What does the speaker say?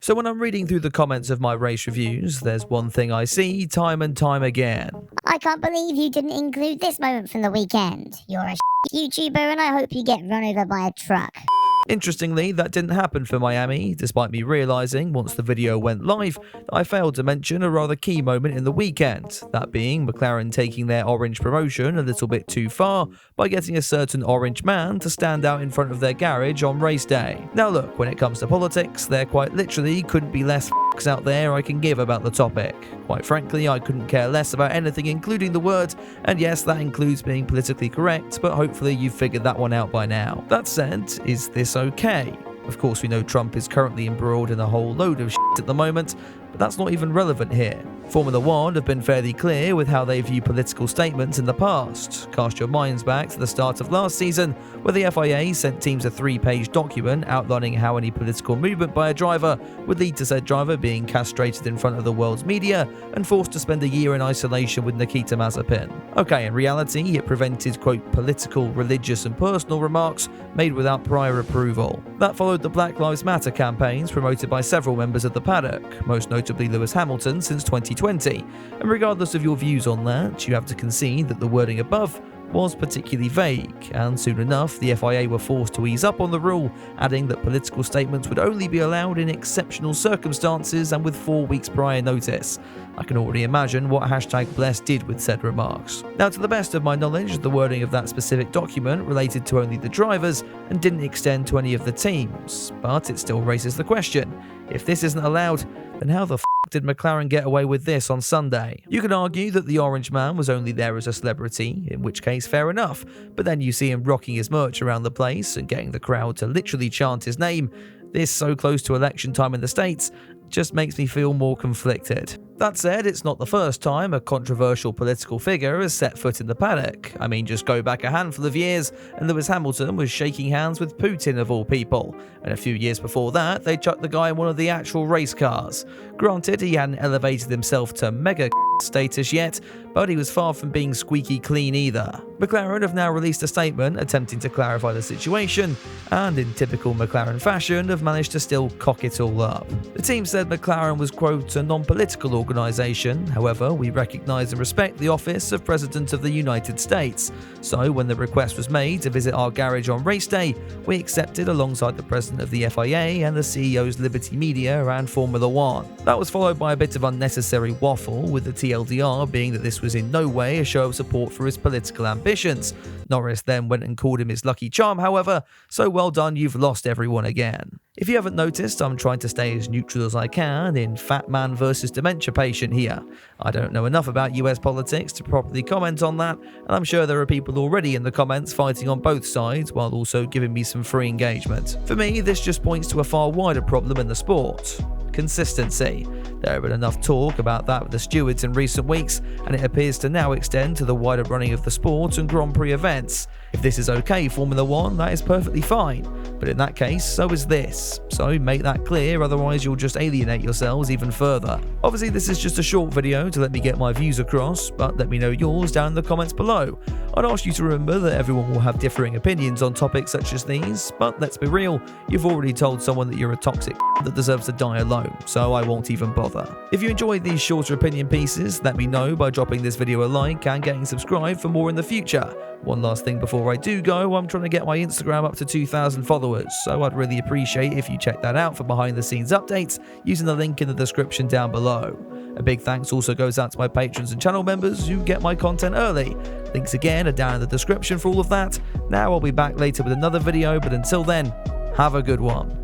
So when I'm reading through the comments of my race reviews, there's one thing I see time and time again. I can't believe you didn't include this moment from the weekend. You're a YouTuber and I hope you get run over by a truck. Interestingly, that didn't happen for Miami, despite me realising once the video went live that I failed to mention a rather key moment in the weekend, that being McLaren taking their orange promotion a little bit too far by getting a certain orange man to stand out in front of their garage on race day. Now look, when it comes to politics, there quite literally couldn't be less f***s out there I can give about the topic. Quite frankly, I couldn't care less about anything including the word, and yes, that includes being politically correct, but hopefully you've figured that one out by now. That said, is this okay? Of course, we know Trump is currently embroiled in a whole load of shit at the moment, but that's not even relevant here. Formula One have been fairly clear with how they view political statements in the past. Cast your minds back to the start of last season, where the FIA sent teams a 3-page document outlining how any political movement by a driver would lead to said driver being castrated in front of the world's media and forced to spend a year in isolation with Nikita Mazepin. Okay, in reality, it prevented, quote, political, religious and personal remarks made without prior approval. That followed the Black Lives Matter campaigns promoted by several members of the paddock, most notably Lewis Hamilton since 2020. And regardless of your views on that, you have to concede that the wording above was particularly vague, and soon enough the FIA were forced to ease up on the rule, adding that political statements would only be allowed in exceptional circumstances and with 4 weeks prior notice. I can already imagine what #Bless did with said remarks. Now, to the best of my knowledge, the wording of that specific document related to only the drivers and didn't extend to any of the teams, but it still raises the question, if this isn't allowed, then how the f*** did McLaren get away with this on Sunday? You could argue that the orange man was only there as a celebrity, in which case fair enough, but then you see him rocking his merch around the place and getting the crowd to literally chant his name. This so close to election time in the States just makes me feel more conflicted. That said, it's not the first time a controversial political figure has set foot in the paddock. I mean, just go back a handful of years and Lewis Hamilton was shaking hands with Putin of all people, and a few years before that they chucked the guy in one of the actual race cars. Granted, he hadn't elevated himself to mega status yet, but he was far from being squeaky clean either. McLaren have now released a statement attempting to clarify the situation, and in typical McLaren fashion have managed to still cock it all up. The team said McLaren was, quote, a non-political organisation, however, we recognise and respect the office of President of the United States, so when the request was made to visit our garage on race day, we accepted alongside the President of the FIA and the CEO's Liberty Media and Formula One. That was followed by a bit of unnecessary waffle, with the TLDR being that this was in no way a show of support for his political ambitions. Norris then went and called him his lucky charm, however, so well done, you've lost everyone again. If you haven't noticed, I'm trying to stay as neutral as I can in Fat Man versus Dementia Patient here. I don't know enough about US politics to properly comment on that, and I'm sure there are people already in the comments fighting on both sides while also giving me some free engagement. For me, this just points to a far wider problem in the sport. Consistency. There have been enough talk about that with the stewards in recent weeks, and it appears to now extend to the wider running of the sport and Grand Prix events. If this is okay, Formula One, that is perfectly fine, but in that case, so is this. So make that clear, otherwise you'll just alienate yourselves even further. Obviously, this is just a short video to let me get my views across, but let me know yours down in the comments below. I'd ask you to remember that everyone will have differing opinions on topics such as these, but let's be real, you've already told someone that you're a toxic that deserves to die alone, so I won't even bother. If you enjoyed these shorter opinion pieces, let me know by dropping this video a like and getting subscribed for more in the future. One last thing before I do go, I'm trying to get my Instagram up to 2,000 followers, so I'd really appreciate if you check that out for behind the scenes updates using the link in the description down below. A big thanks also goes out to my patrons and channel members who get my content early. Links again are down in the description for all of that. Now I'll be back later with another video, but until then, have a good one.